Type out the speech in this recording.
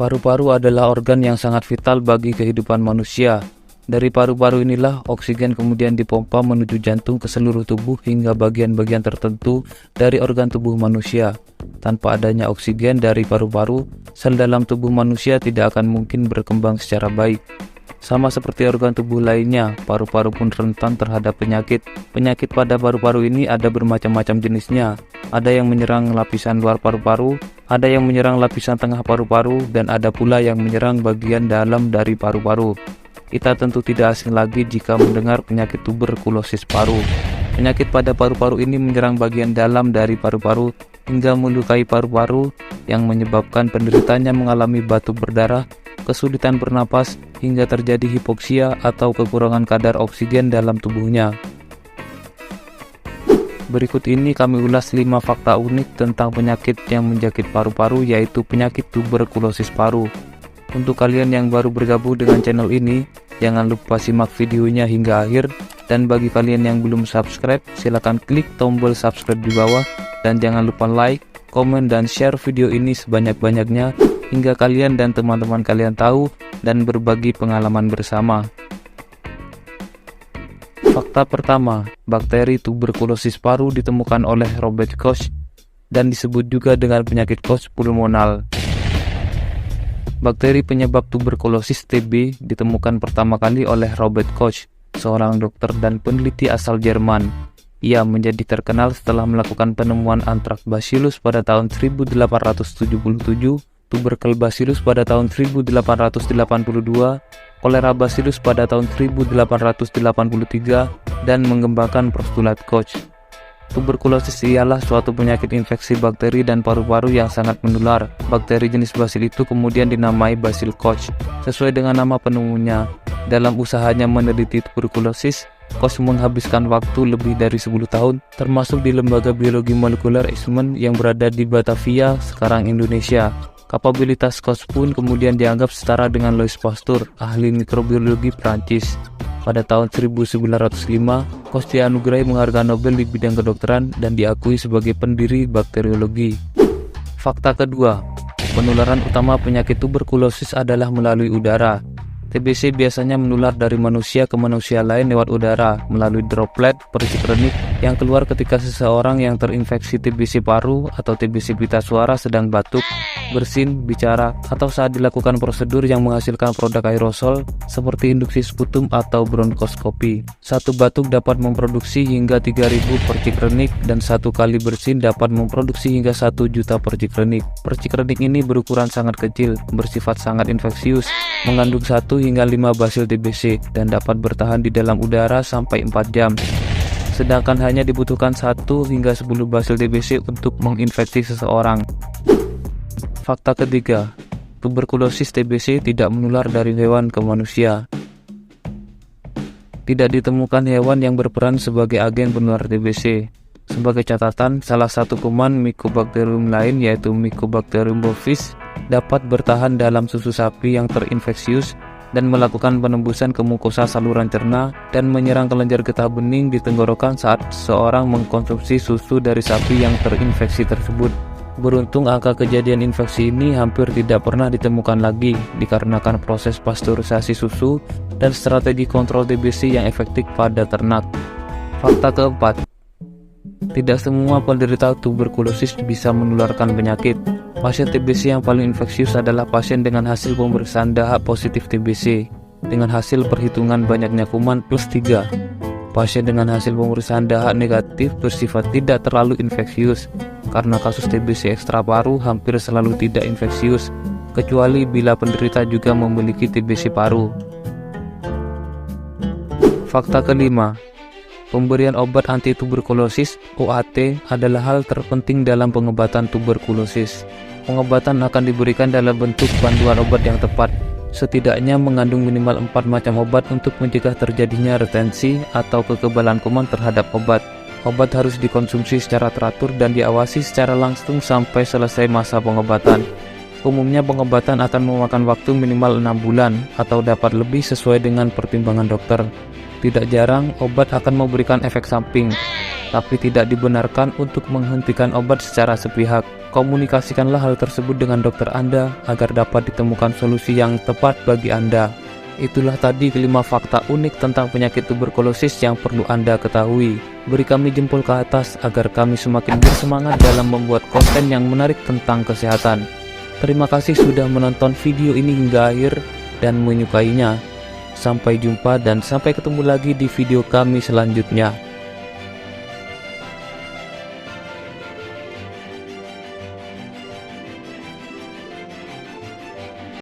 Paru-paru adalah organ yang sangat vital bagi kehidupan manusia. Dari paru-paru inilah oksigen kemudian dipompa menuju jantung ke seluruh tubuh hingga bagian-bagian tertentu dari organ tubuh manusia. Tanpa adanya oksigen dari paru-paru, sel dalam tubuh manusia tidak akan mungkin berkembang secara baik. Sama seperti organ tubuh lainnya, paru-paru pun rentan terhadap penyakit. Penyakit pada paru-paru ini ada bermacam-macam jenisnya. Ada yang menyerang lapisan luar paru-paru, ada yang menyerang lapisan tengah paru-paru, dan ada pula yang menyerang bagian dalam dari paru-paru. Kita tentu tidak asing lagi jika mendengar penyakit tuberkulosis paru. Penyakit pada paru-paru ini menyerang bagian dalam dari paru-paru hingga melukai paru-paru yang menyebabkan penderitanya mengalami batuk berdarah, kesulitan bernapas, hingga terjadi hipoksia atau kekurangan kadar oksigen dalam tubuhnya. Berikut ini kami ulas 5 fakta unik tentang penyakit yang menjangkit paru-paru, yaitu penyakit tuberkulosis paru. Untuk kalian yang baru bergabung dengan channel ini, jangan lupa simak videonya hingga akhir. Dan bagi kalian yang belum subscribe, silakan klik tombol subscribe di bawah. Dan jangan lupa like, komen, dan share video ini sebanyak-banyaknya hingga kalian dan teman-teman kalian tahu dan berbagi pengalaman bersama. Fakta pertama, bakteri tuberkulosis paru ditemukan oleh Robert Koch dan disebut juga dengan penyakit Koch pulmonal. Bakteri penyebab tuberkulosis TB ditemukan pertama kali oleh Robert Koch, seorang dokter dan peneliti asal Jerman. Ia menjadi terkenal setelah melakukan penemuan anthrax bacillus pada tahun 1877, tubercle bacillus pada tahun 1882, cholera bacillus pada tahun 1883, dan mengembangkan postulat Koch. Tuberkulosis ialah suatu penyakit infeksi bakteri dan paru-paru yang sangat menular. Bakteri jenis Bacillus itu kemudian dinamai Bacillus Koch, sesuai dengan nama penemunya. Dalam usahanya meneliti tuberkulosis, Koch menghabiskan waktu lebih dari 10 tahun, termasuk di Lembaga Biologi Molekuler Eijsman yang berada di Batavia, sekarang Indonesia. Kapabilitas Koch pun kemudian dianggap setara dengan Louis Pasteur, ahli mikrobiologi Prancis. Pada tahun 1905, Koch dianugerahi penghargaan Nobel di bidang kedokteran dan diakui sebagai pendiri bakteriologi. Fakta kedua, penularan utama penyakit tuberkulosis adalah melalui udara. TBC biasanya menular dari manusia ke manusia lain lewat udara melalui droplet percik renik yang keluar ketika seseorang yang terinfeksi TBC paru atau TBC pita suara sedang batuk, bersin, bicara, atau saat dilakukan prosedur yang menghasilkan produk aerosol seperti induksi sputum atau bronkoskopi. Satu batuk dapat memproduksi hingga 3.000 percik renik dan satu kali bersin dapat memproduksi hingga 1 juta percik renik. Percik renik ini berukuran sangat kecil, bersifat sangat infeksius, mengandung 1 hingga 5 basil TBC dan dapat bertahan di dalam udara sampai 4 jam. Sedangkan hanya dibutuhkan 1 hingga 10 basil TBC untuk menginfeksi seseorang. Fakta ketiga, tuberkulosis TBC tidak menular dari hewan ke manusia. Tidak ditemukan hewan yang berperan sebagai agen penular TBC. Sebagai catatan, salah satu kuman Mycobacterium lain yaitu Mycobacterium bovis dapat bertahan dalam susu sapi yang terinfeksius dan melakukan penembusan ke mukosa saluran cerna dan menyerang kelenjar getah bening di tenggorokan saat seseorang mengkonsumsi susu dari sapi yang terinfeksi tersebut. Beruntung angka kejadian infeksi ini hampir tidak pernah ditemukan lagi dikarenakan proses pasteurisasi susu dan strategi kontrol TBC yang efektif pada ternak. Fakta keempat, tidak semua penderita tuberkulosis bisa menularkan penyakit. Pasien TBC yang paling infeksius adalah pasien dengan hasil pemeriksaan dahak positif TBC dengan hasil perhitungan banyaknya kuman plus 3. Pasien dengan hasil pemeriksaan dahak negatif bersifat tidak terlalu infeksius karena kasus TBC ekstra paru hampir selalu tidak infeksius kecuali bila penderita juga memiliki TBC paru. Fakta kelima, pemberian obat anti-tuberkulosis (OAT) adalah hal terpenting dalam pengobatan tuberkulosis. Pengobatan akan diberikan dalam bentuk panduan obat yang tepat, setidaknya mengandung minimal 4 macam obat untuk mencegah terjadinya retensi atau kekebalan kuman terhadap obat. Obat harus dikonsumsi secara teratur dan diawasi secara langsung sampai selesai masa pengobatan. Umumnya pengobatan akan memakan waktu minimal 6 bulan atau dapat lebih sesuai dengan pertimbangan dokter. Tidak jarang, obat akan memberikan efek samping, tapi tidak dibenarkan untuk menghentikan obat secara sepihak. Komunikasikanlah hal tersebut dengan dokter Anda agar dapat ditemukan solusi yang tepat bagi Anda. Itulah tadi 5 fakta unik tentang penyakit tuberkulosis yang perlu Anda ketahui. Beri kami jempol ke atas agar kami semakin bersemangat dalam membuat konten yang menarik tentang kesehatan. Terima kasih sudah menonton video ini hingga akhir dan menyukainya. Sampai jumpa dan sampai ketemu lagi di video kami selanjutnya.